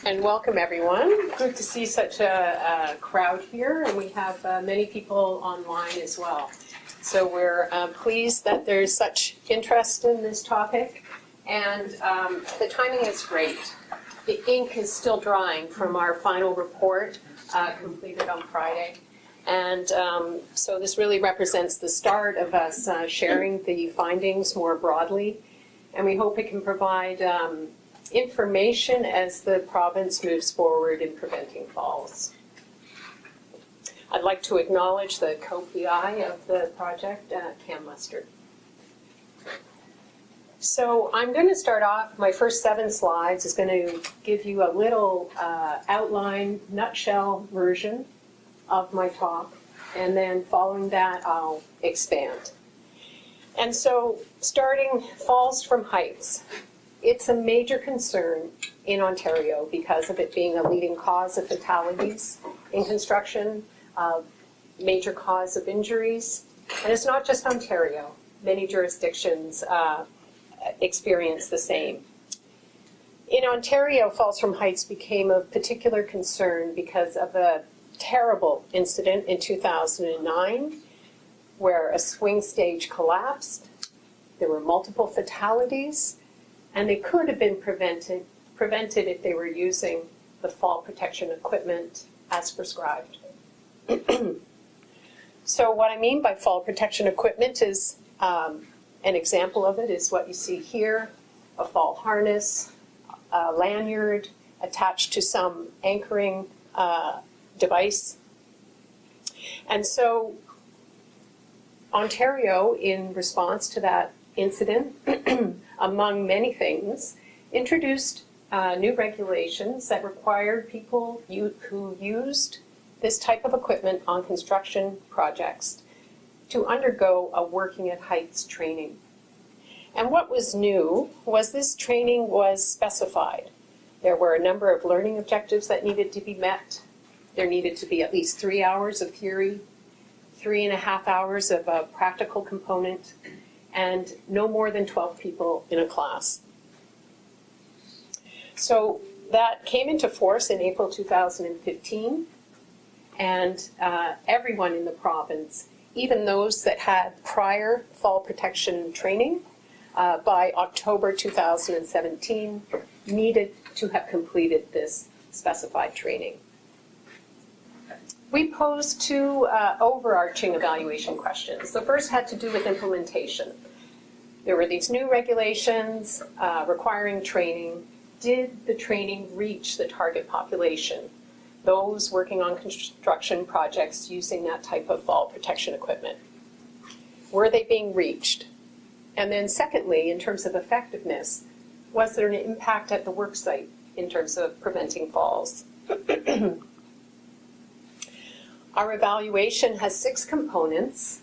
And welcome everyone. Good to see such a crowd here, and we have many people online as well. So we're pleased that there's such interest in this topic, and the timing is great. The ink is still drying from our final report completed on Friday. And so this really represents the start of us sharing the findings more broadly, and we hope it can provide information as the province moves forward in preventing falls. I'd like to acknowledge the co-PI of the project, Cam Mustard. So I'm going to start off, my first 7 slides is going to give you a little outline, nutshell version of my talk, and then following that I'll expand. And so starting falls from heights. It's a major concern in Ontario because of it being a leading cause of fatalities in construction, major cause of injuries. And it's not just Ontario. Many jurisdictions experience the same. In Ontario, falls from heights became of particular concern because of a terrible incident in 2009 where a swing stage collapsed. There were multiple fatalities, and they could have been prevented if they were using the fall protection equipment as prescribed. So what I mean by fall protection equipment is, an example of it is what you see here, a fall harness, a lanyard attached to some anchoring device. And so Ontario, in response to that incident, among many things, introduced new regulations that required people who used this type of equipment on construction projects to undergo a working at heights training. And what was new was this training was specified. There were a number of learning objectives that needed to be met. There needed to be at least 3 hours of theory, 3.5 hours of a practical component, and no more than 12 people in a class. So that came into force in April 2015, and everyone in the province, even those that had prior fall protection training, by October 2017, needed to have completed this specified training. We posed 2 overarching evaluation questions. The first had to do with implementation. There were these new regulations requiring training. Did the training reach the target population, those working on construction projects using that type of fall protection equipment? Were they being reached? And then secondly, in terms of effectiveness, was there an impact at the work site in terms of preventing falls? Our evaluation has 6 components,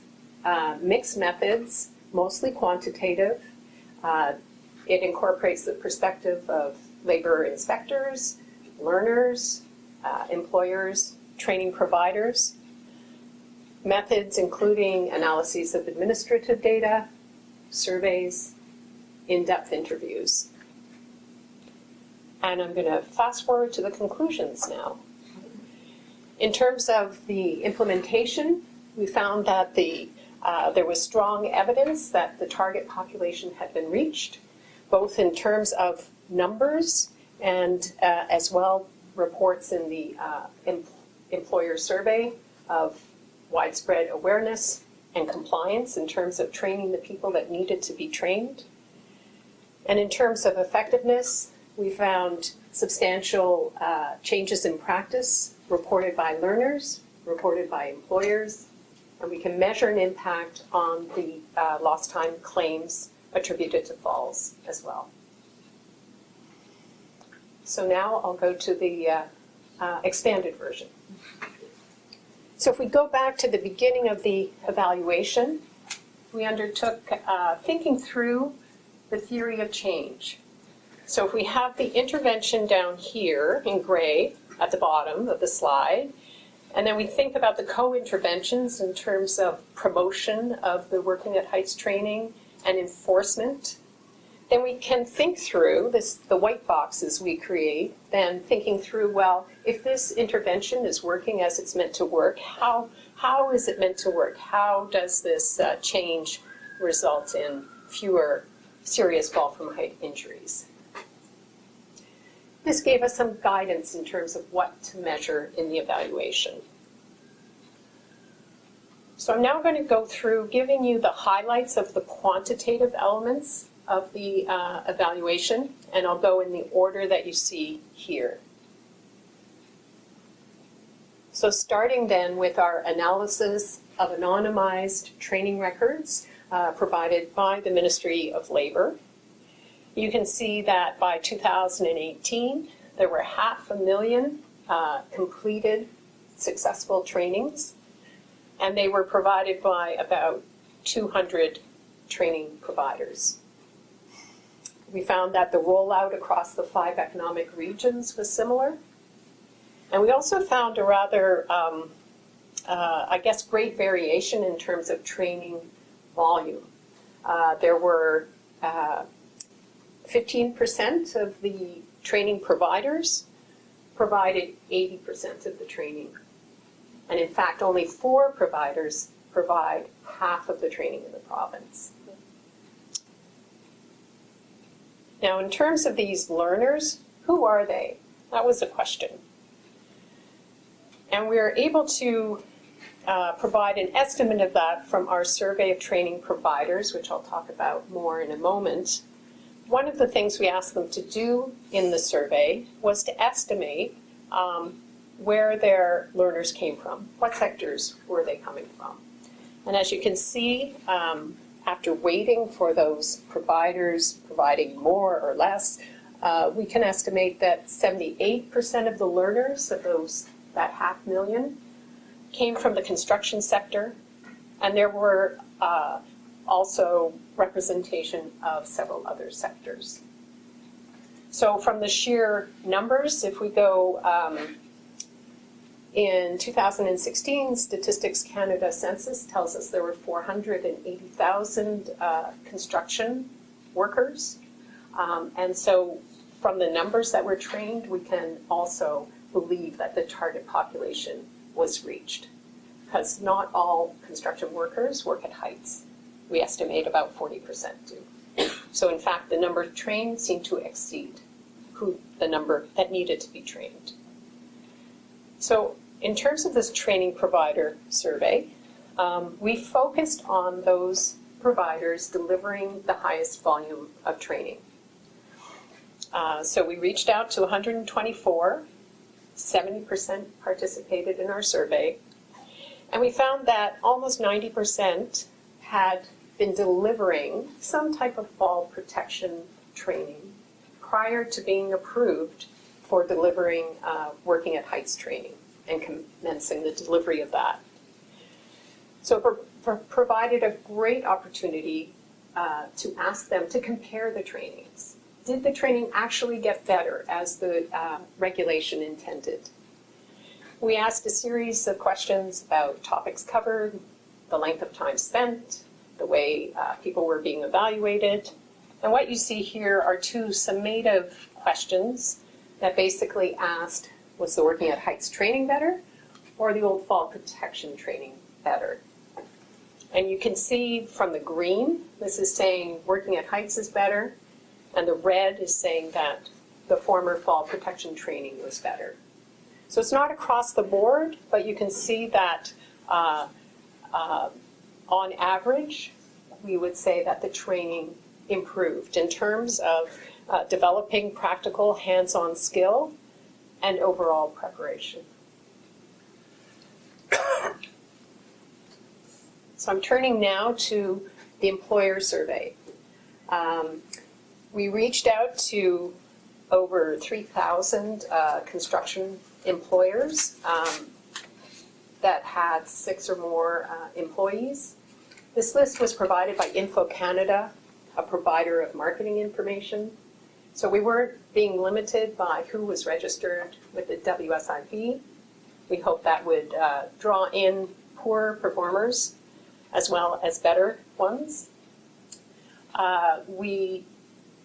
mixed methods, mostly quantitative. It incorporates the perspective of labor inspectors, learners, employers, training providers. Methods including analyses of administrative data, surveys, in-depth interviews. And I'm going to fast forward to the conclusions now. In terms of the implementation, we found that there was strong evidence that the target population had been reached, both in terms of numbers and as well reports in the employer survey of widespread awareness and compliance in terms of training the people that needed to be trained. And in terms of effectiveness, we found substantial changes in practice reported by learners, reported by employers, and we can measure an impact on the lost time claims attributed to falls as well. So now I'll go to the expanded version. So if we go back to the beginning of the evaluation, we undertook thinking through the theory of change. So if we have the intervention down here in gray at the bottom of the slide, and then we think about the co-interventions in terms of promotion of the working at heights training and enforcement, then we can think through the white boxes we create, then thinking through, well, if this intervention is working as it's meant to work, how is it meant to work? How does this change result in fewer serious fall from height injuries? This gave us some guidance in terms of what to measure in the evaluation. So I'm now going to go through giving you the highlights of the quantitative elements of the evaluation, and I'll go in the order that you see here. So starting then with our analysis of anonymized training records provided by the Ministry of Labour, you can see that by 2018 there were 500,000 completed successful trainings, and they were provided by about 200 training providers. We found that the rollout across the 5 economic regions was similar. And we also found a rather, great variation in terms of training volume. There were 15% of the training providers provided 80% of the training. And in fact, only 4 providers provide half of the training in the province. Now, in terms of these learners, who are they? That was a question. And we are able to provide an estimate of that from our survey of training providers, which I'll talk about more in a moment. One of the things we asked them to do in the survey was to estimate where their learners came from. What sectors were they coming from? And as you can see, after waiting for those providers providing more or less, we can estimate that 78% of the learners of that 500,000 came from the construction sector, and there were also representation of several other sectors. So from the sheer numbers, if we go in 2016, Statistics Canada census tells us there were 480,000 construction workers. And so from the numbers that were trained, we can also believe that the target population was reached, because not all construction workers work at heights. We estimate about 40% do. So in fact, the number trained seemed to exceed the number that needed to be trained. So in terms of this training provider survey, we focused on those providers delivering the highest volume of training. So we reached out to 124, 70% participated in our survey, and we found that almost 90% had been delivering some type of fall protection training prior to being approved for delivering working at heights training and commencing the delivery of that. So it provided a great opportunity to ask them to compare the trainings. Did the training actually get better as the regulation intended? We asked a series of questions about topics covered, the length of time spent, the way people were being evaluated. And what you see here are 2 summative questions that basically asked, was the working at heights training better, or the old fall protection training better? And you can see from the green, this is saying working at heights is better, and the red is saying that the former fall protection training was better. So it's not across the board, but you can see that on average, we would say that the training improved in terms of developing practical hands-on skill and overall preparation. So I'm turning now to the employer survey. We reached out to over 3,000 construction employers that had 6 or more employees. This list was provided by Info Canada, a provider of marketing information. So we weren't being limited by who was registered with the WSIB. We hope that would draw in poor performers as well as better ones. We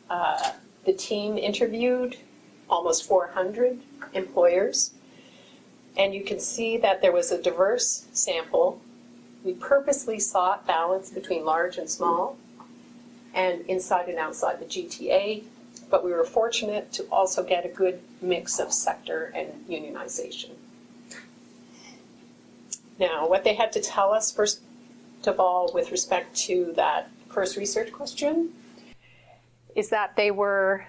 The team interviewed almost 400 employers, and you can see that there was a diverse sample. We purposely sought balance between large and small, and inside and outside the GTA, but we were fortunate to also get a good mix of sector and unionization. Now, what they had to tell us, first of all, with respect to that first research question, is that they were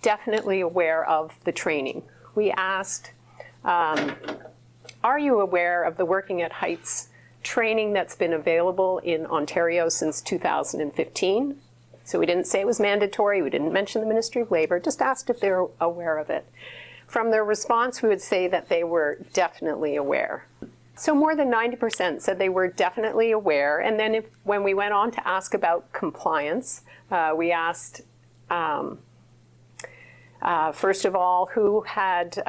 definitely aware of the training. We asked, are you aware of the Working at Heights training that's been available in Ontario since 2015? So we didn't say it was mandatory, we didn't mention the Ministry of Labour, just asked if they were aware of it. From their response, we would say that they were definitely aware. So more than 90% said they were definitely aware, and then when we went on to ask about compliance, we asked, first of all, who had,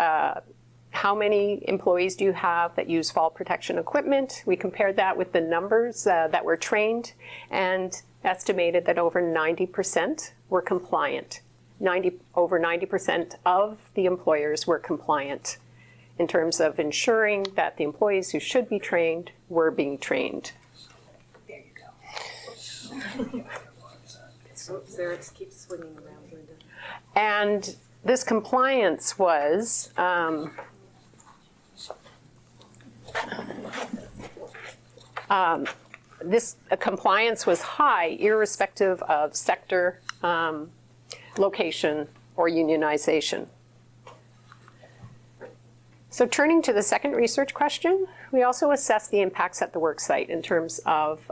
how many employees do you have that use fall protection equipment? We compared that with the numbers that were trained and estimated that over 90% were compliant. Over 90% of the employers were compliant in terms of ensuring that the employees who should be trained were being trained. There you go. So Sarah keeps swinging around, Lynda. And this compliance was compliance was high, irrespective of sector, location, or unionization. So turning to the second research question, we also assessed the impacts at the work site in terms of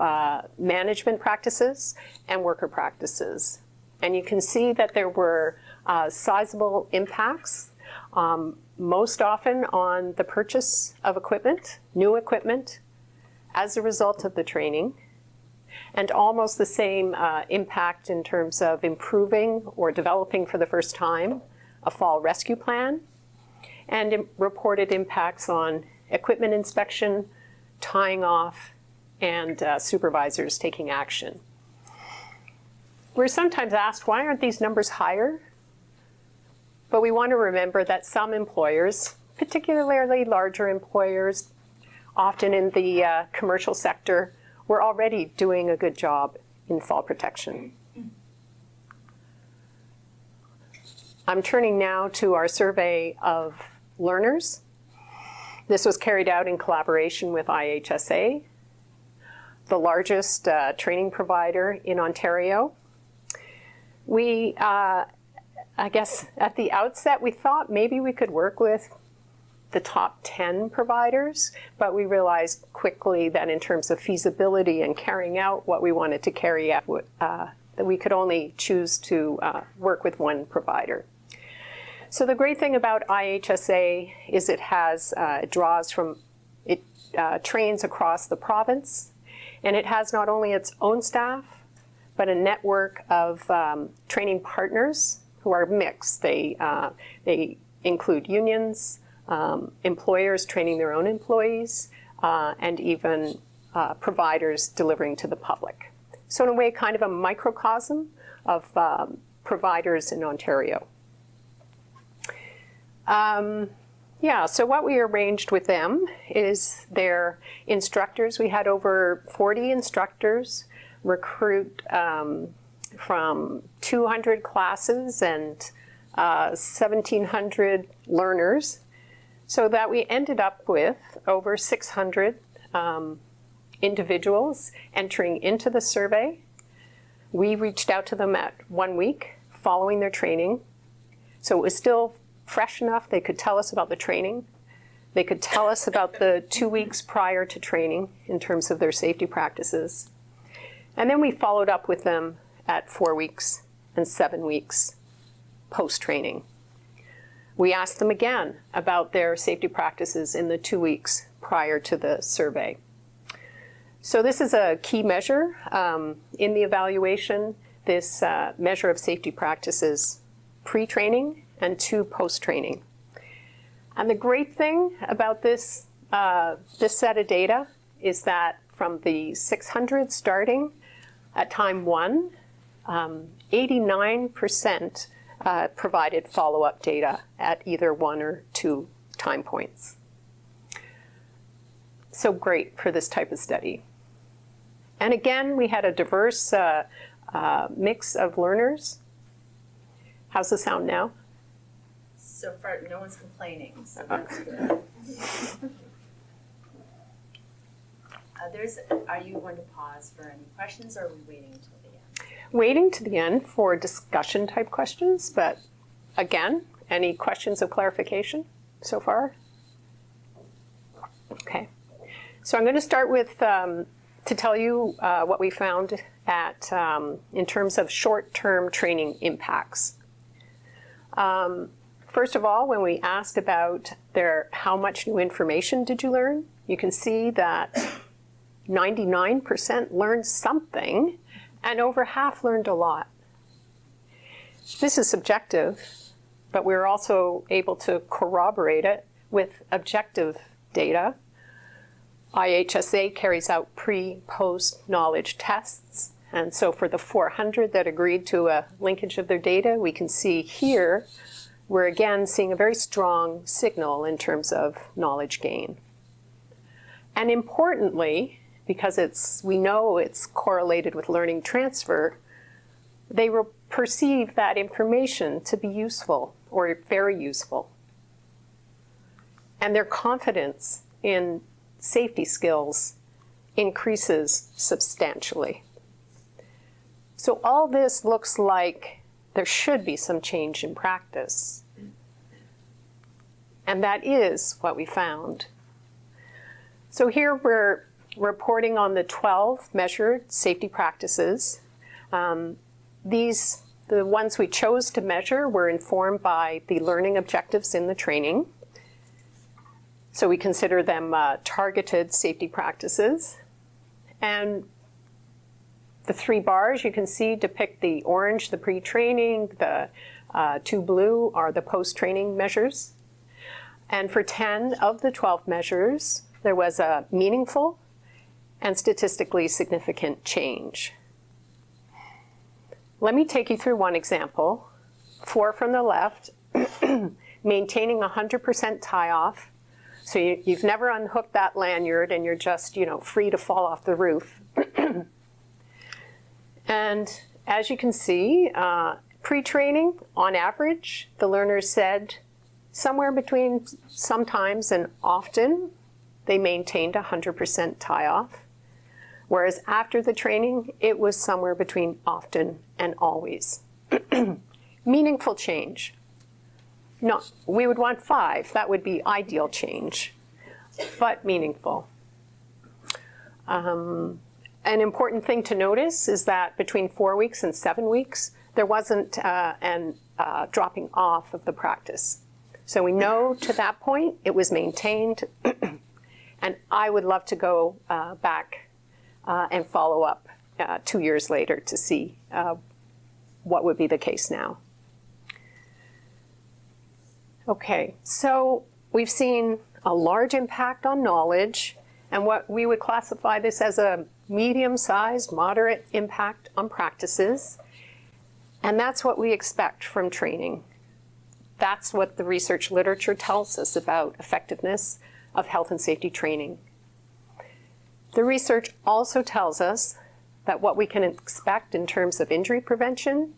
management practices and worker practices. And you can see that there were sizable impacts, most often on the purchase of equipment, new equipment, as a result of the training, and almost the same impact in terms of improving or developing for the first time a fall rescue plan, and reported impacts on equipment inspection, tying off, and supervisors taking action. We're sometimes asked, why aren't these numbers higher? But we want to remember that some employers, particularly larger employers, often in the commercial sector, were already doing a good job in fall protection. I'm turning now to our survey of learners. This was carried out in collaboration with IHSA, the largest training provider in Ontario. We, I guess at the outset, we thought maybe we could work with the top 10 providers, but we realized quickly that in terms of feasibility and carrying out what we wanted to carry out, that we could only choose to work with one provider. So the great thing about IHSA is it has, it trains across the province, and it has not only its own staff, but a network of training partners who are mixed. They include unions, employers training their own employees, and even providers delivering to the public. So in a way, kind of a microcosm of providers in Ontario. Yeah, so what we arranged with them is their instructors. We had over 40 instructors recruit from 200 classes and 1,700 learners, so that we ended up with over 600 individuals entering into the survey. We reached out to them at 1 week following their training, so it was still fresh enough they could tell us about the training. They could tell us about the 2 weeks prior to training in terms of their safety practices. And then we followed up with them at 4 weeks and 7 weeks post-training. We asked them again about their safety practices in the 2 weeks prior to the survey. So this is a key measure in the evaluation, this measure of safety practices pre-training and 2 post-training. And the great thing about this, this set of data is that from the 600 starting at time 1, 89% provided follow-up data at either 1 or 2 time points. So great for this type of study. And again, we had a diverse mix of learners. How's the sound now? So far, no one's complaining, so that's good. Are you going to pause for any questions, or are we waiting until the end? Waiting to the end for discussion type questions, but again, any questions of clarification so far? Okay. So I'm going to start with, to tell you what we found at, in terms of short-term training impacts. First of all, when we asked about how much new information did you learn, you can see that 99% learned something, and over half learned a lot. This is subjective, but we're also able to corroborate it with objective data. IHSA carries out pre-post knowledge tests, and so for the 400 that agreed to a linkage of their data, we can see here we're again seeing a very strong signal in terms of knowledge gain. And importantly, because we know it's correlated with learning transfer, they will perceive that information to be useful or very useful. And their confidence in safety skills increases substantially. So all this looks like there should be some change in practice. And that is what we found. So here we're reporting on the 12 measured safety practices. The ones we chose to measure were informed by the learning objectives in the training. So we consider them targeted safety practices. And the 3 bars you can see depict the orange, the pre-training, the 2 blue are the post-training measures. And for 10 of the 12 measures, there was a meaningful and statistically significant change. Let me take you through one example. 4 from the left, maintaining 100% tie-off. So you've never unhooked that lanyard and you're just, free to fall off the roof. And as you can see, pre-training, on average, the learners said somewhere between sometimes and often, they maintained 100% tie-off. Whereas after the training, it was somewhere between often and always. Meaningful change. No, we would want 5. That would be ideal change, but meaningful. An important thing to notice is that between 4 weeks and 7 weeks, there wasn't an dropping off of the practice. So we know to that point it was maintained, and I would love to go back and follow up 2 years later to see what would be the case now. Okay, so we've seen a large impact on knowledge, and what we would classify this as a medium-sized, moderate impact on practices. And that's what we expect from training. That's what the research literature tells us about effectiveness of health and safety training. The research also tells us that what we can expect in terms of injury prevention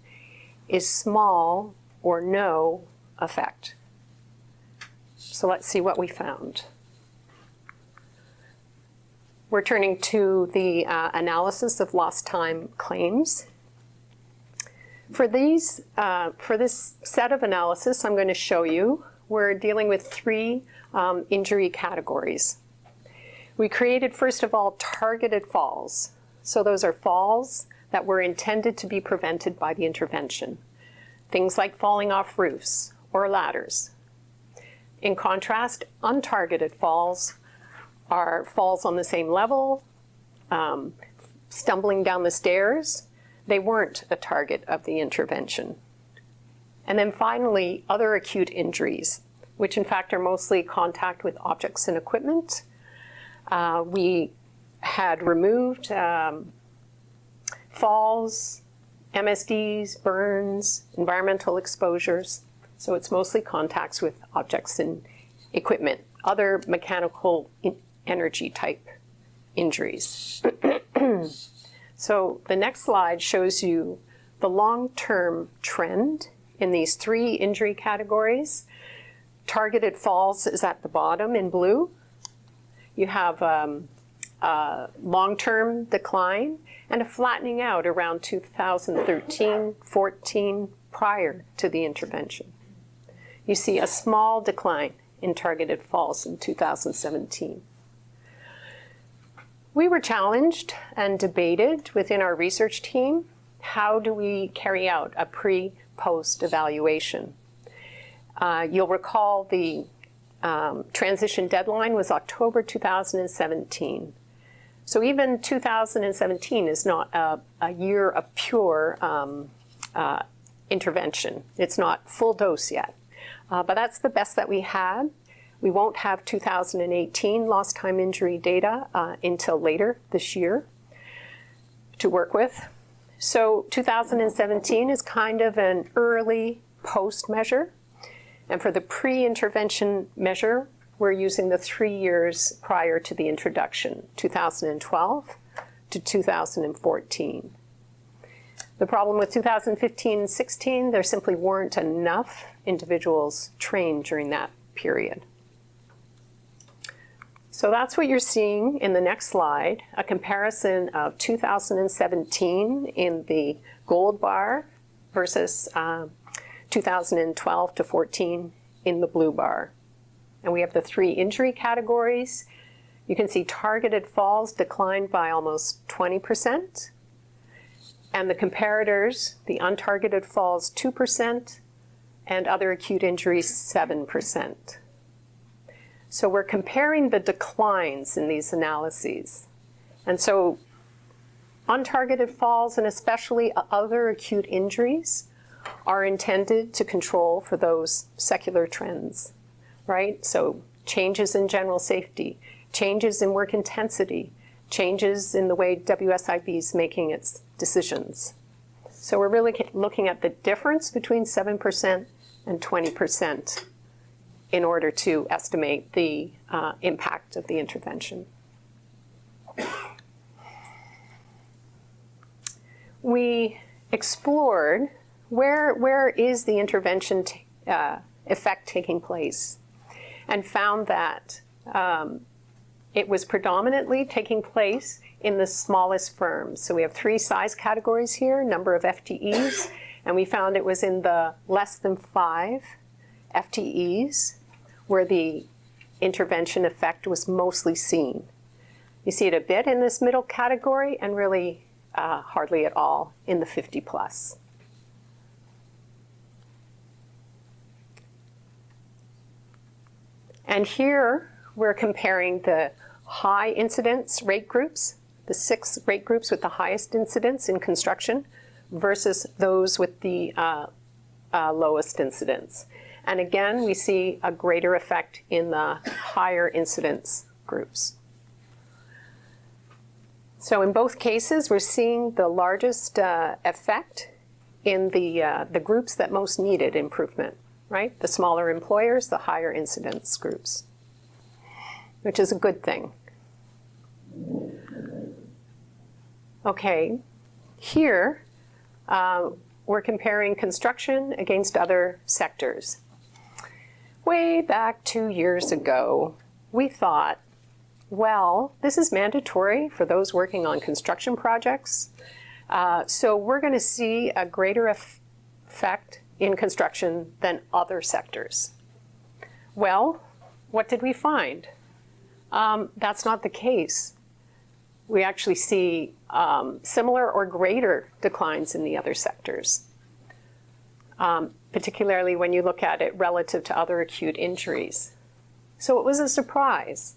is small or no effect. So let's see what we found. We're turning to the analysis of lost time claims. For this set of analysis I'm going to show you, we're dealing with 3 injury categories. We created, first of all, targeted falls. So those are falls that were intended to be prevented by the intervention. Things like falling off roofs or ladders. In contrast, untargeted falls are falls on the same level, stumbling down the stairs. They weren't a target of the intervention. And then finally, other acute injuries, which in fact are mostly contact with objects and equipment. We had removed falls MSDs, burns, environmental exposures. So it's mostly contacts with objects and equipment, other mechanical energy type injuries. So the next slide shows you the long-term trend in these 3 injury categories. Targeted falls is at the bottom in blue. You have long-term decline and a flattening out around 2013-14 prior to the intervention. You see a small decline in targeted falls in 2017. We were challenged and debated within our research team, how do we carry out a pre-post evaluation? You'll recall the transition deadline was October 2017. So even 2017 is not a year of pure intervention. It's not full dose yet. But that's the best that we had. We won't have 2018 lost time injury data until later this year to work with. So 2017 is kind of an early post measure. And for the pre-intervention measure, we're using the 3 years prior to the introduction, 2012 to 2014. The problem with 2015 and 16, there simply weren't enough individuals trained during that period. So that's what you're seeing in the next slide, a comparison of 2017 in the gold bar versus 2012 to 14 in the blue bar. And we have the 3 injury categories. You can see targeted falls declined by almost 20%. And the comparators, the untargeted falls 2%, and other acute injuries 7%. So we're comparing the declines in these analyses. And so untargeted falls and especially other acute injuries are intended to control for those secular trends, right? So changes in general safety, changes in work intensity, changes in the way WSIB is making its decisions. So we're really looking at the difference between 7% and 20% in order to estimate the impact of the intervention. We explored where is the intervention effect taking place, and found that it was predominantly taking place in the smallest firms. So we have 3 size categories here, number of FTEs, and we found it was in the less than 5 FTEs where the intervention effect was mostly seen. You see it a bit in this middle category and really hardly at all in the 50 plus. And here we're comparing the high incidence rate groups, the 6 rate groups with the highest incidence in construction versus those with the lowest incidence. And again, we see a greater effect in the higher incidence groups. So in both cases, we're seeing the largest effect in the groups that most needed improvement, right? The smaller employers, the higher incidence groups, which is a good thing. Okay, here we're comparing construction against other sectors. Way back 2 years ago, we thought, well, this is mandatory for those working on construction projects. So we're going to see a greater effect in construction than other sectors. Well, what did we find? That's not the case. We actually see similar or greater declines in the other sectors, particularly when you look at it relative to other acute injuries. So it was a surprise.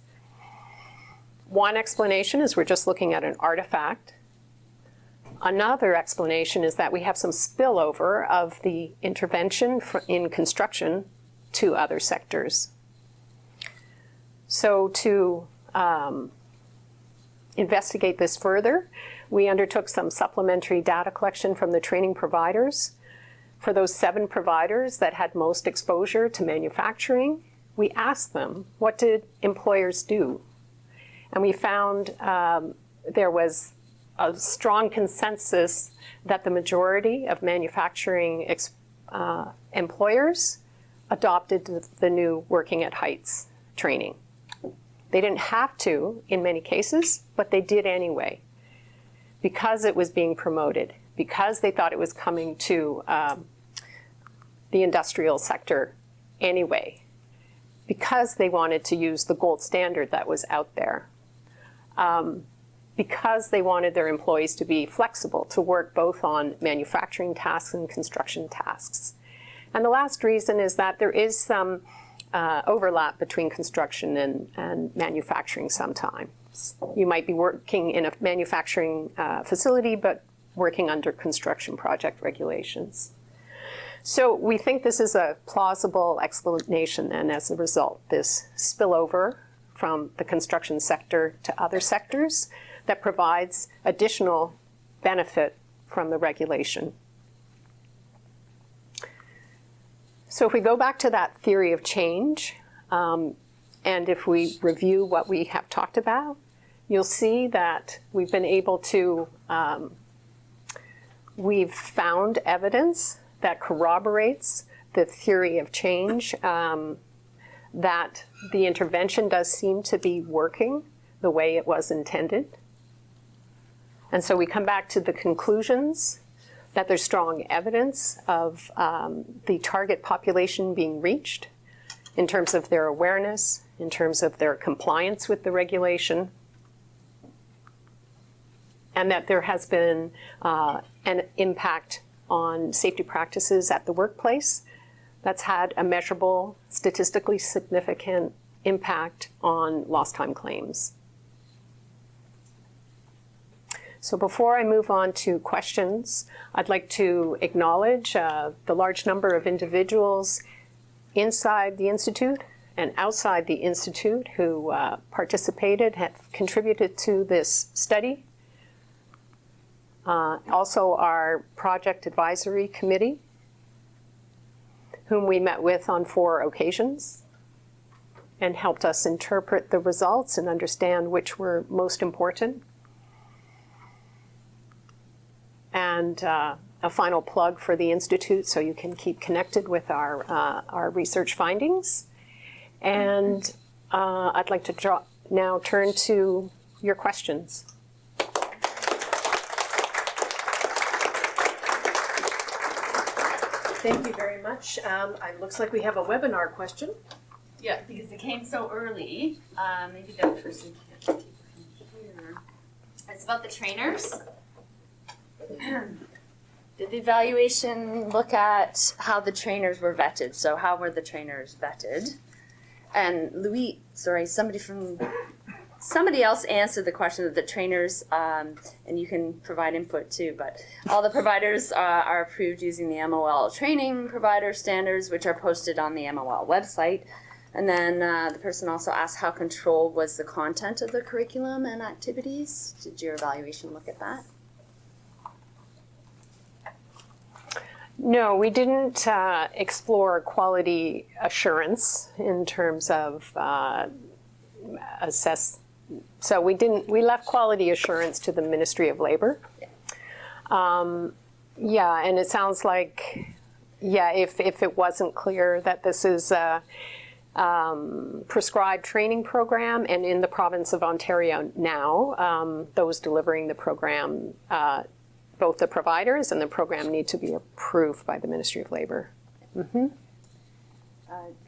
One explanation is we're just looking at an artifact. Another explanation is that we have some spillover of the intervention in construction to other sectors. So to investigate this further, We undertook some supplementary data collection from the training providers. For those 7 providers that had most exposure to manufacturing, we asked them, what did employers do? And we found there was a strong consensus that the majority of manufacturing employers adopted the new working at heights training. They didn't have to in many cases, but they did anyway, because it was being promoted, because they thought it was coming to the industrial sector anyway, because they wanted to use the gold standard that was out there, because they wanted their employees to be flexible, to work both on manufacturing tasks and construction tasks. And the last reason is that there is some overlap between construction and manufacturing sometimes. You might be working in a manufacturing facility, but working under construction project regulations. So we think this is a plausible explanation, and as a result, this spillover from the construction sector to other sectors that provides additional benefit from the regulation. So if we go back to that theory of change, and if we review what we have talked about, you'll see that we've been able to, we've found evidence that corroborates the theory of change, that the intervention does seem to be working the way it was intended. And so we come back to the conclusions that there's strong evidence of the target population being reached in terms of their awareness, in terms of their compliance with the regulation, and that there has been an impact on safety practices at the workplace that's had a measurable, statistically significant impact on lost time claims. So before I move on to questions, I'd like to acknowledge the large number of individuals inside the Institute and outside the Institute who participated, have contributed to this study. Also our Project Advisory Committee, whom we met with on 4 occasions and helped us interpret the results and understand which were most important. And a final plug for the Institute so you can keep connected with our research findings. And I'd like to now turn to your questions. Thank you very much. It looks like we have a webinar question. Yeah, because it came so early. Maybe that person can't take it from here. It's about the trainers. Did the evaluation look at how the trainers were vetted? So how were the trainers vetted? And somebody else answered the question of the trainers, and you can provide input too, but all the providers are approved using the MOL training provider standards, which are posted on the MOL website. And then the person also asked how controlled was the content of the curriculum and activities. Did your evaluation look at that? No, we didn't explore quality assurance in terms of so we left quality assurance to the Ministry of Labor. Yeah, and it sounds like, yeah, if it wasn't clear that this is a prescribed training program, and in the province of Ontario now, those delivering the program, both the providers and the program need to be approved by the Ministry of Labor. Mm-hmm.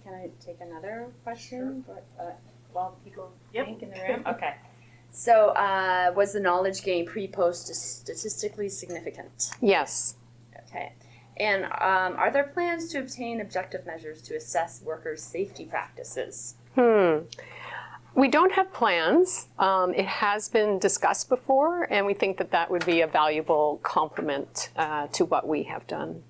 Can I take another question? Sure. While people think in the room? Yep. Okay. So was the knowledge gain pre-post statistically significant? Yes. Okay. And are there plans to obtain objective measures to assess workers' safety practices? We don't have plans. It has been discussed before, and we think that that would be a valuable complement to what we have done.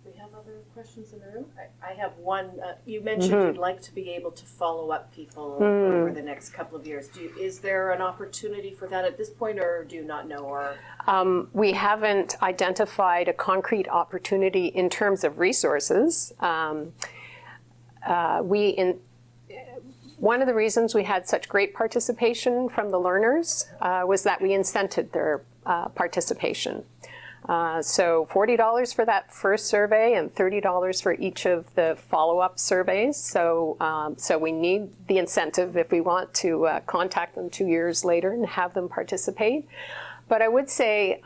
We have other questions in the room? I have one, you mentioned you'd like to be able to follow up people over the next couple of years. Is there an opportunity for that at this point, or do you not know? Or We haven't identified a concrete opportunity in terms of resources. One of the reasons we had such great participation from the learners was that we incented their participation. So $40 for that first survey and $30 for each of the follow-up surveys. So we need the incentive if we want to contact them 2 years later and have them participate. But I would say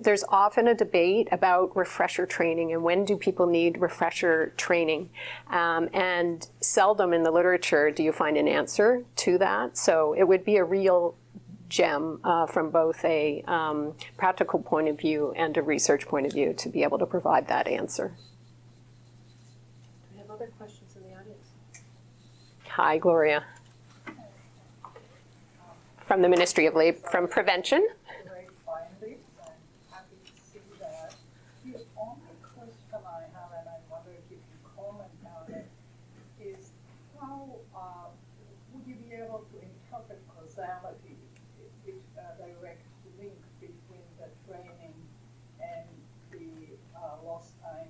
there's often a debate about refresher training and when do people need refresher training. And seldom in the literature do you find an answer to that. So it would be a real gem from both a practical point of view and a research point of view to be able to provide that answer. do we have other questions in the audience? Hi, Gloria. From the Ministry of Labor, from Prevention. Great findings. I'm happy to see that. The only question I have, and I wonder if you can comment on it, is how would you be able to interpret causality, which direct link between the training and the lost time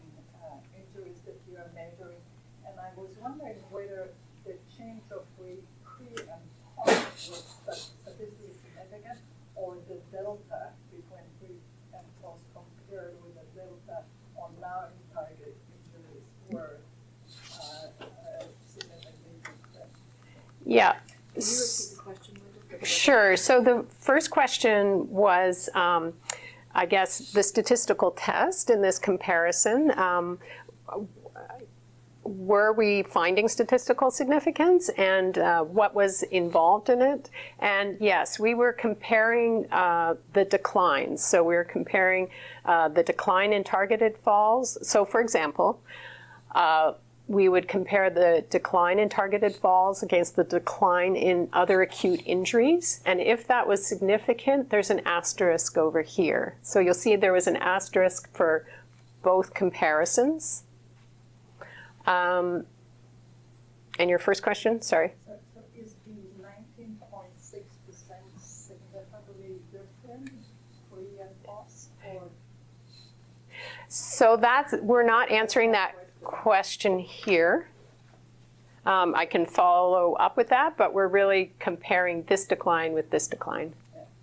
injuries that you are measuring? And I was wondering whether the change of pre and post was statistically significant, or the delta between pre and post compared with the delta on non-target injuries were significantly different. Yeah. Can you repeat the question, Lynda? Sure. So the first question was, I guess, the statistical test in this comparison. Were we finding statistical significance, and what was involved in it? And yes, we were comparing the declines. So we were comparing the decline in targeted falls. So for example, we would compare the decline in targeted falls against the decline in other acute injuries. And if that was significant, there's an asterisk over here. So you'll see there was an asterisk for both comparisons. And your first question, sorry? So is the 19.6% significantly different pre and post, or? So we're not answering that question here. I can follow up with that, but we're really comparing this decline with this decline.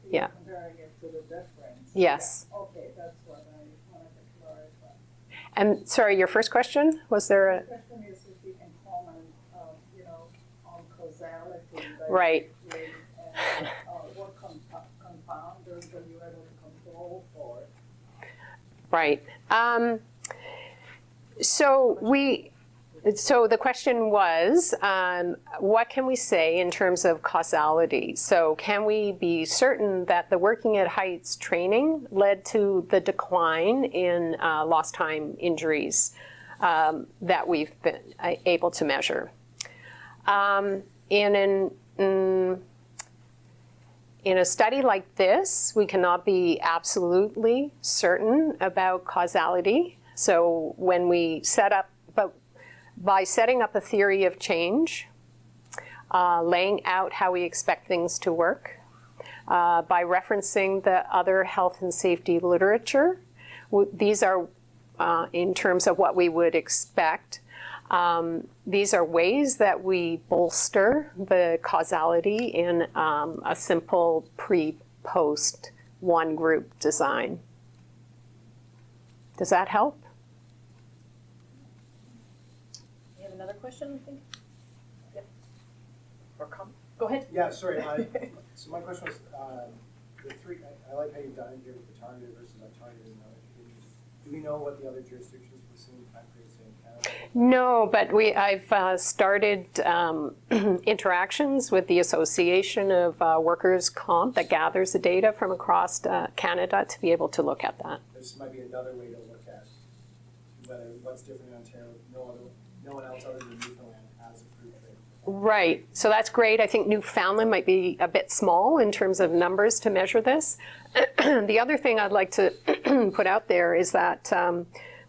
Yeah. Comparing it to the difference. Yes. Yeah. Okay, that's what I wanted to clarify. And sorry, your first question, was there a? The question is if you can comment, on causality. Right. And what confounders are you able to control for? Right. So the question was, what can we say in terms of causality? So can we be certain that the working at heights training led to the decline in lost time injuries that we've been able to measure? In a study like this, we cannot be absolutely certain about causality. So when we by setting up a theory of change, laying out how we expect things to work, by referencing the other health and safety literature, these are in terms of what we would expect. These are ways that we bolster the causality in a simple pre-post one group design. Does that help? You have another question, I think? Yep. Or comment? Go ahead. Yeah, sorry. So my question was, the three, I like how you've done it here with the targeted versus untargeted and other jurisdictions. Do we know what the other jurisdictions were seeing time periods in Canada? No, but I've started interactions with the Association of Workers' Comp that gathers the data from across Canada to be able to look at that. This might be another way to look at what's different in Ontario. No one else other than Newfoundland has approved trade. Right, so that's great. I think Newfoundland might be a bit small in terms of numbers to measure this. The other thing I'd like to put out there is that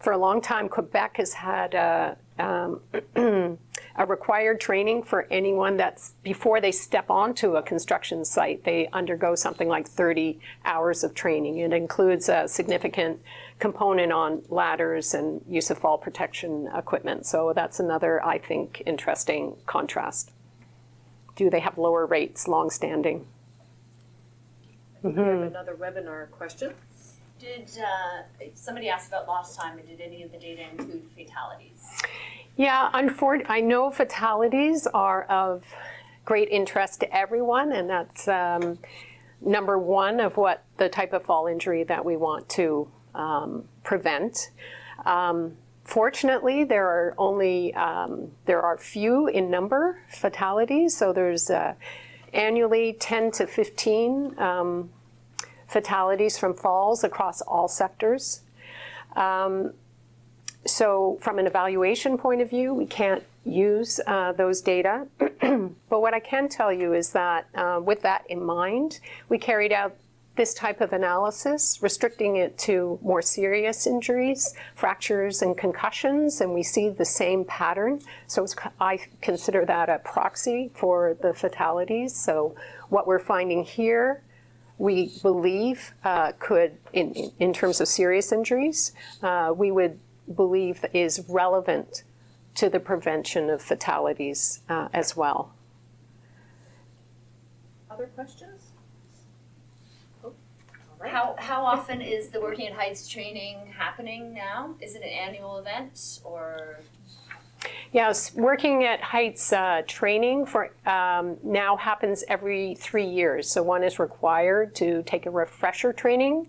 for a long time, Quebec has had a required training for anyone that's, before they step onto a construction site, they undergo something like 30 hours of training. It includes a significant component on ladders and use of fall protection equipment. So that's another, I think, interesting contrast. Do they have lower rates long-standing? I think we have another webinar question. Did somebody asked about lost time, and did any of the data include fatalities? Yeah, I know fatalities are of great interest to everyone, and that's number one of what the type of fall injury that we want to prevent. Fortunately, there are few in number fatalities, so there's annually 10 to 15 fatalities from falls across all sectors. So from an evaluation point of view, we can't use those data. But what I can tell you is that with that in mind, we carried out this type of analysis, restricting it to more serious injuries, fractures and concussions, and we see the same pattern. So I consider that a proxy for the fatalities. So what we're finding here, we believe could, in terms of serious injuries, we would believe is relevant to the prevention of fatalities as well. Other questions? Oh, all right. How often is the Working at Heights training happening now? Is it an annual event or? Yes, Working at Heights training for now happens every 3 years. So one is required to take a refresher training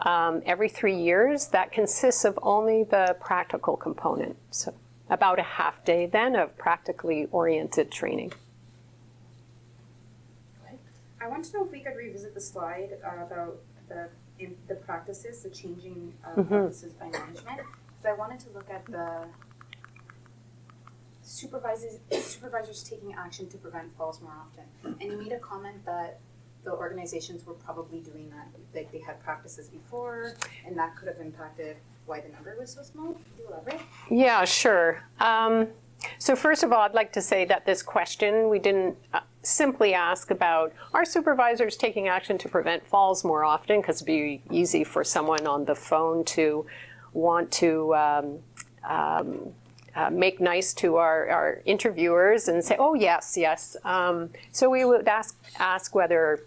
every 3 years. That consists of only the practical component. So about a half day then of practically oriented training. I want to know if we could revisit the slide about the practices, the changing practices by management. Because I wanted to look at the supervisors taking action to prevent falls more often. And you made a comment that the organizations were probably doing that, like they had practices before, and that could have impacted why the number was so small. Could you elaborate? Yeah, sure. So first of all, I'd like to say that this question, we didn't simply ask about, are supervisors taking action to prevent falls more often? Because it'd be easy for someone on the phone to want to make nice to our interviewers and say, oh, yes, yes. So we would ask whether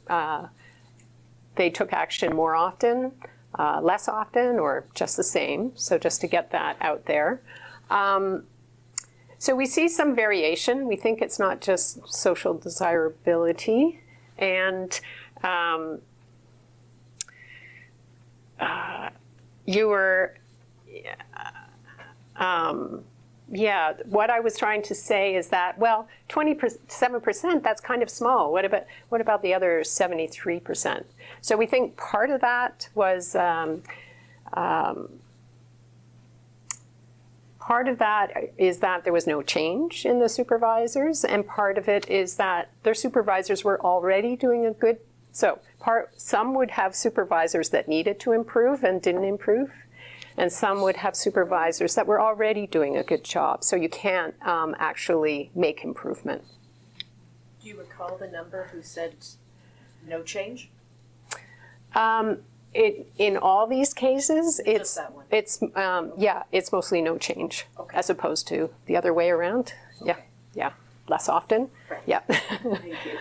they took action more often, less often, or just the same. So just to get that out there. So we see some variation. We think it's not just social desirability. And yeah, what I was trying to say is that, well, 27%, that's kind of small. What about the other 73%? So we think part of that was, part of that is that there was no change in the supervisors, and part of it is that their supervisors were already doing a good, some would have supervisors that needed to improve and didn't improve. And some would have supervisors that were already doing a good job. So you can't actually make improvement. Do you recall the number who said no change? In all these cases, Just that one. it's mostly no change, Okay. as opposed to the other way around. Okay. Yeah, less often. Right. Yeah. Thank you.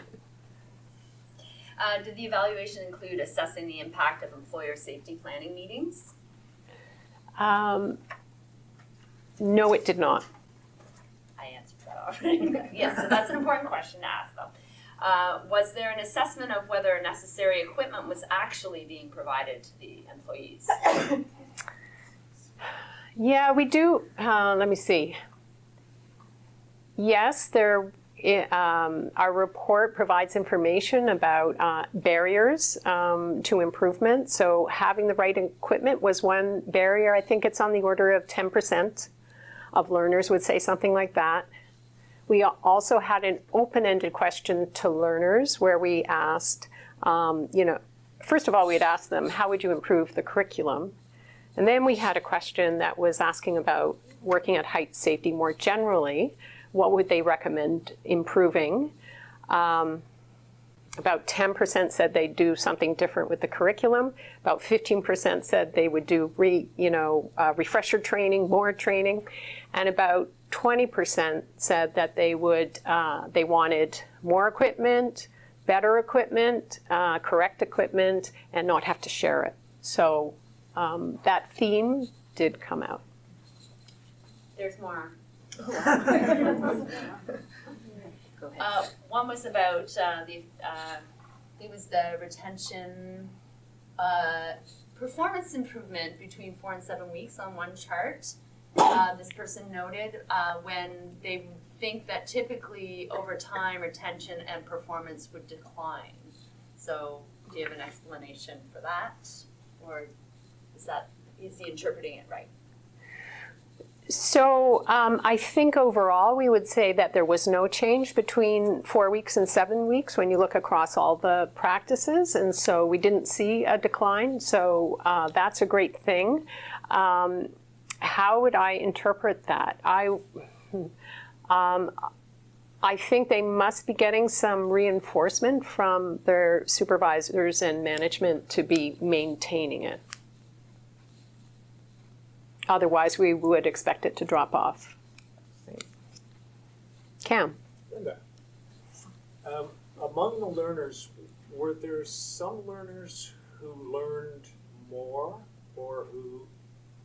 Did the evaluation include assessing the impact of employer safety planning meetings? No, it did not. I answered that already. Yes, so that's an important question to ask though. Was there an assessment of whether necessary equipment was actually being provided to the employees? Yeah, we do. Let me see. Yes, our report provides information about barriers to improvement. So having the right equipment was one barrier. I think it's on the order of 10% of learners would say something like that. We also had an open-ended question to learners where we asked, first of all, we'd ask them, how would you improve the curriculum? And then we had a question that was asking about working at height safety more generally, what would they recommend improving? About 10% said they'd do something different with the curriculum. About 15% said they would do refresher training, more training, and about 20% said that they wanted more equipment, better equipment, correct equipment, and not have to share it. So that theme did come out. There's more. Go ahead. One was about it was the retention performance improvement between 4 and 7 weeks on one chart. This person noted when they think that typically over time retention and performance would decline. So do you have an explanation for that, or is he interpreting it right? So I think overall we would say that there was no change between 4 weeks and 7 weeks when you look across all the practices, and so we didn't see a decline, so that's a great thing. How would I interpret that? I think they must be getting some reinforcement from their supervisors and management to be maintaining it. Otherwise, we would expect it to drop off. Right. Cam? Lynda, among the learners, were there some learners who learned more or who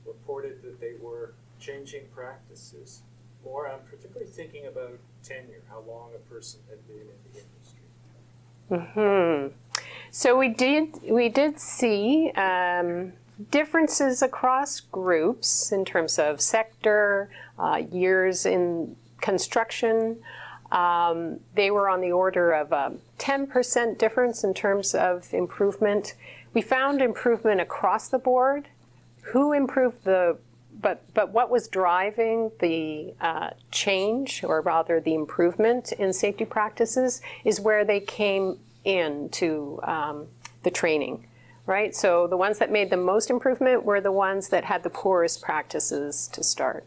reported that they were changing practices more? I'm particularly thinking about tenure, how long a person had been in the industry. So we did see differences across groups in terms of sector, years in construction. They were on the order of a 10% difference in terms of improvement. We found improvement across the board. Who improved but what was driving the change, or rather the improvement in safety practices, is where they came into the training. Right, so the ones that made the most improvement were the ones that had the poorest practices to start.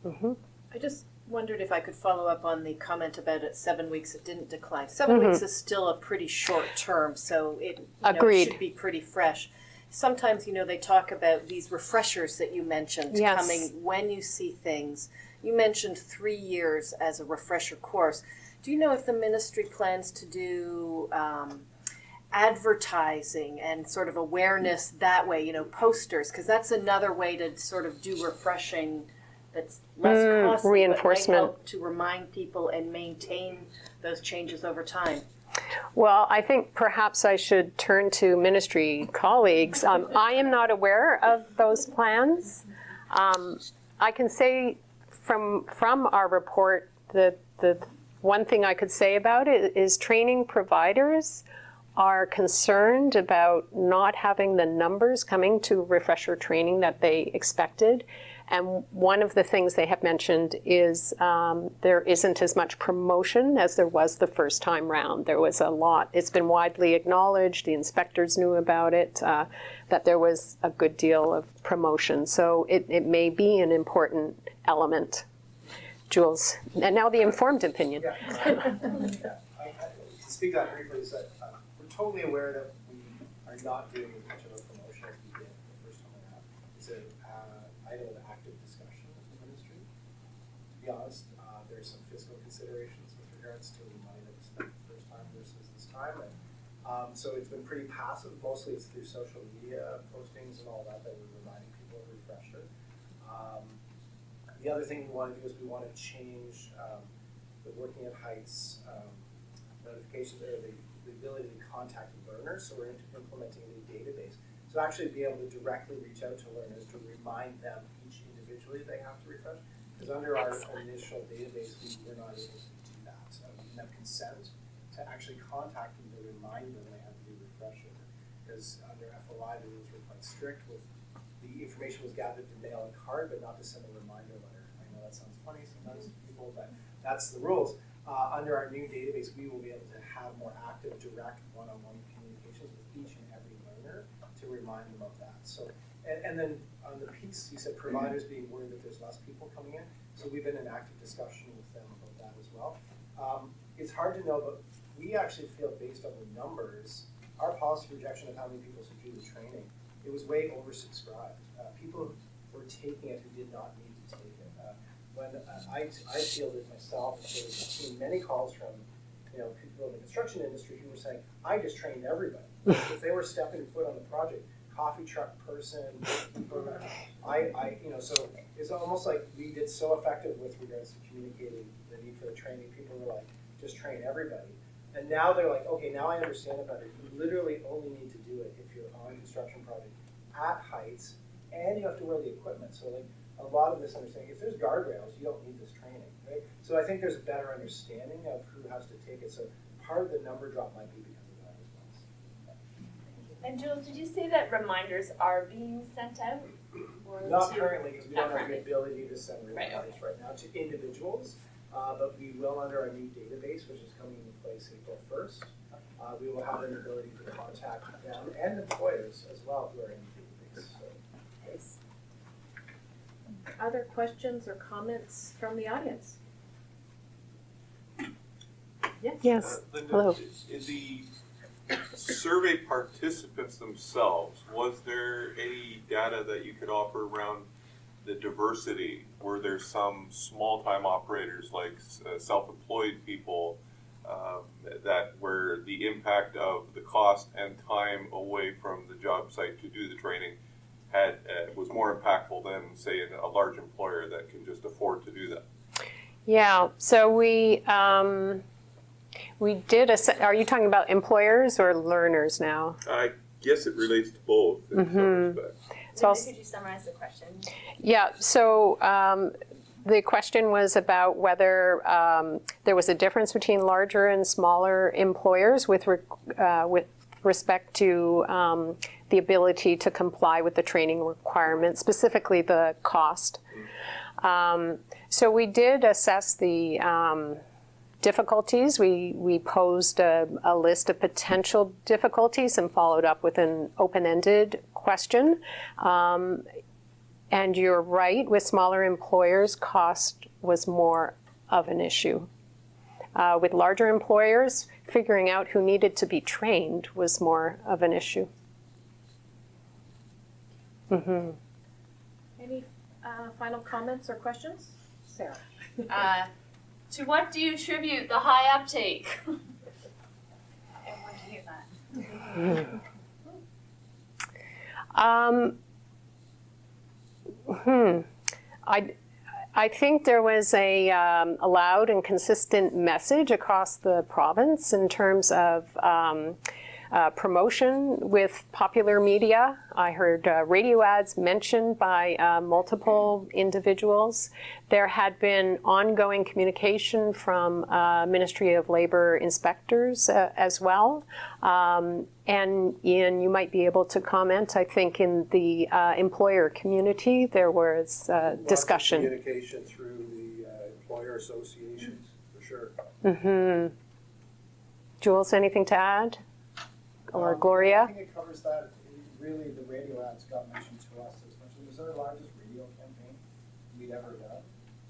I just wondered if I could follow up on the comment about at 7 weeks it didn't decline. 7 weeks is still a pretty short term, so it Agreed. Should be pretty fresh. Sometimes, they talk about these refreshers that you mentioned coming when you see things. You mentioned 3 years as a refresher course. Do you know if the ministry plans to do advertising and sort of awareness that way, posters, because that's another way to sort of do refreshing that's less costly, reinforcement, but might help to remind people and maintain those changes over time. Well, I think perhaps I should turn to ministry colleagues. I am not aware of those plans. I can say from our report that the one thing I could say about it is training providers are concerned about not having the numbers coming to refresher training that they expected. And one of the things they have mentioned is there isn't as much promotion as there was the first time round. There was a lot. It's been widely acknowledged. The inspectors knew about it, that there was a good deal of promotion. So it may be an important element. Jules, and now the informed opinion. To speak to that briefly, is that we're totally aware that we are not doing as much of a promotion as we did the first time around. It's an item of active discussion with the ministry. To be honest, there's some fiscal considerations with regards to the money that was spent the first time versus this time. And so it's been pretty passive. Mostly it's through social media postings and all that we're reminding people of refresher. The other thing we want to do is we want to change the working at heights notifications, or the ability to contact learners. So we're implementing a new database. So actually be able to directly reach out to learners to remind them each individually they have to refresh. Because under our initial database, we were not able to do that. So we didn't have consent to actually contact them to remind them they had to do refresher. Because under FOI, the rules were quite strict with the information was gathered to mail a card, but not to send a reminder letter. I know that sounds funny sometimes to people, but that's the rules. Under our new database, we will be able to have more active, direct, one-on-one communications with each and every learner to remind them of that. So And then on the piece, you said providers being worried that there's less people coming in. So we've been in active discussion with them about that as well. It's hard to know, but we actually feel based on the numbers, our policy projection of how many people should do the training, it was way oversubscribed. People were taking it who did not need to take it. When I fielded myself, there was seen many calls from people in the construction industry who were saying, I just trained everybody. If they were stepping foot on the project, coffee truck person, so it's almost like we did so effective with regards to communicating the need for the training. People were like, just train everybody. And now they're like, okay, now I understand it better. You literally only need to do it if you're on a construction project at heights, and you have to wear the equipment. So like a lot of this understanding, if there's guardrails, you don't need this training, right? So I think there's a better understanding of who has to take it. So part of the number drop might be because of that as well. And Jules, did you say that reminders are being sent out? Or Not to- currently, because we don't have the currently. ability to send Right, reminders right now to individuals, but we will under our new database, which is coming into place April 1st. We will have an ability to contact them and employers as well who are in the database. So. Other questions or comments from the audience? Yes. Yes. Lynda, Hello. in the survey participants themselves, was there any data that you could offer around the diversity? Were there some small-time operators like self-employed people that where the impact of the cost and time away from the job site to do the training was more impactful than, say, a large employer that can just afford to do that? Yeah, so we did are you talking about employers or learners now? I guess it relates to both in some respects. So Could you summarize the question? Yeah, so the question was about whether there was a difference between larger and smaller employers with respect to the ability to comply with the training requirements, specifically the cost. So we did assess the difficulties. We posed a list of potential difficulties and followed up with an open-ended question. And you're right, with smaller employers, cost was more of an issue. With larger employers, figuring out who needed to be trained was more of an issue. Mm-hmm. Any final comments or questions? Sarah? To what do you attribute the high uptake? I want to hear that. I think there was a loud and consistent message across the province in terms of promotion with popular media. I heard radio ads mentioned by multiple individuals. There had been ongoing communication from Ministry of Labor inspectors as well. And Ian, you might be able to comment. I think in the employer community there was discussion. Lots of communication through the employer associations, for sure. Mm-hmm. Jules, anything to add? Or Gloria? I think it covers that. Really, the radio ads got mentioned to us as much. It was our largest radio campaign we'd ever done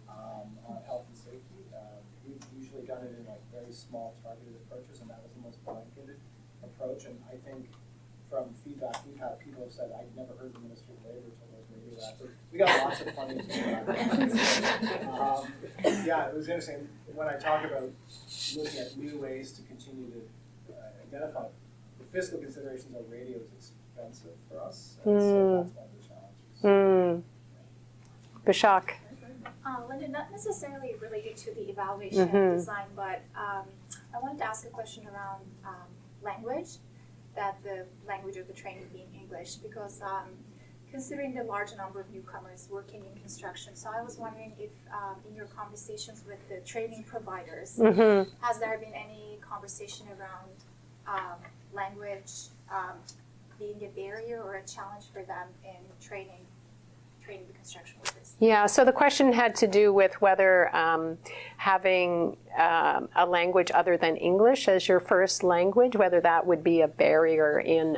on health and safety. We've usually done it in like very small targeted approaches, and that was the most blanketed approach. And I think from feedback we've had, people have said, I'd never heard the Ministry of Labor till those radio ads. So we got lots of funny yeah, it was interesting. When I talk about looking at new ways to continue to identify fiscal considerations on radio is expensive for us, and so that's one of the challenges. Bishak. Lynda, not necessarily related to the evaluation design, but I wanted to ask a question around language, that the language of the training being English, because considering the large number of newcomers working in construction, so I was wondering if in your conversations with the training providers, has there been any conversation around language being a barrier or a challenge for them in training training the construction workers? Yeah, so the question had to do with whether having a language other than English as your first language, whether that would be a barrier in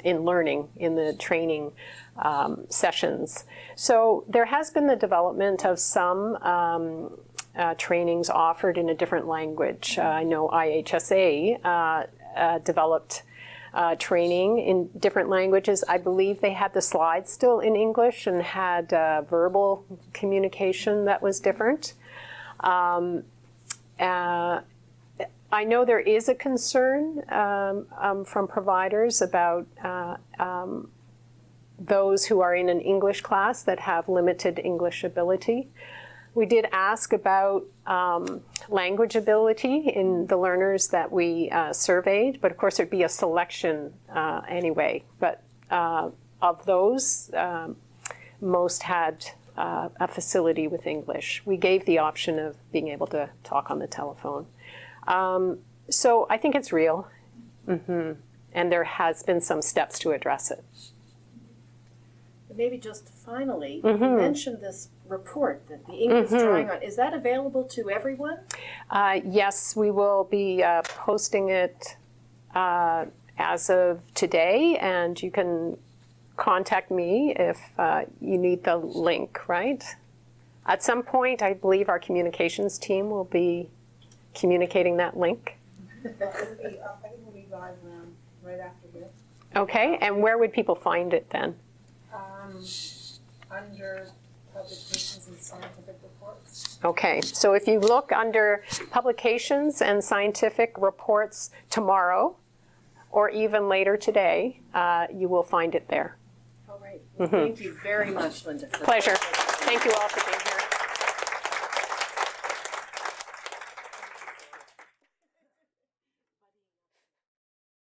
learning, in the training sessions. So there has been the development of some trainings offered in a different language. I know IHSA developed training in different languages. I believe they had the slides still in English and had verbal communication that was different. I know there is a concern from providers about those who are in an English class that have limited English ability. We did ask about language ability in the learners that we surveyed, but of course there'd be a selection anyway. But of those, most had a facility with English. We gave the option of being able to talk on the telephone. So I think it's real, and there has been some steps to address it. Maybe just finally, you mentioned this report that the ink is drying on. Is that available to everyone? Yes, we will be posting it as of today, and you can contact me if you need the link, right? At some point, I believe our communications team will be communicating that link. I think we'll be live right after this. Okay, and where would people find it then? Under publications and scientific reports. Okay, so if you look under publications and scientific reports tomorrow, or even later today, you will find it there. All right. Well, thank you very much, Lynda. Pleasure. Thank you all for being here.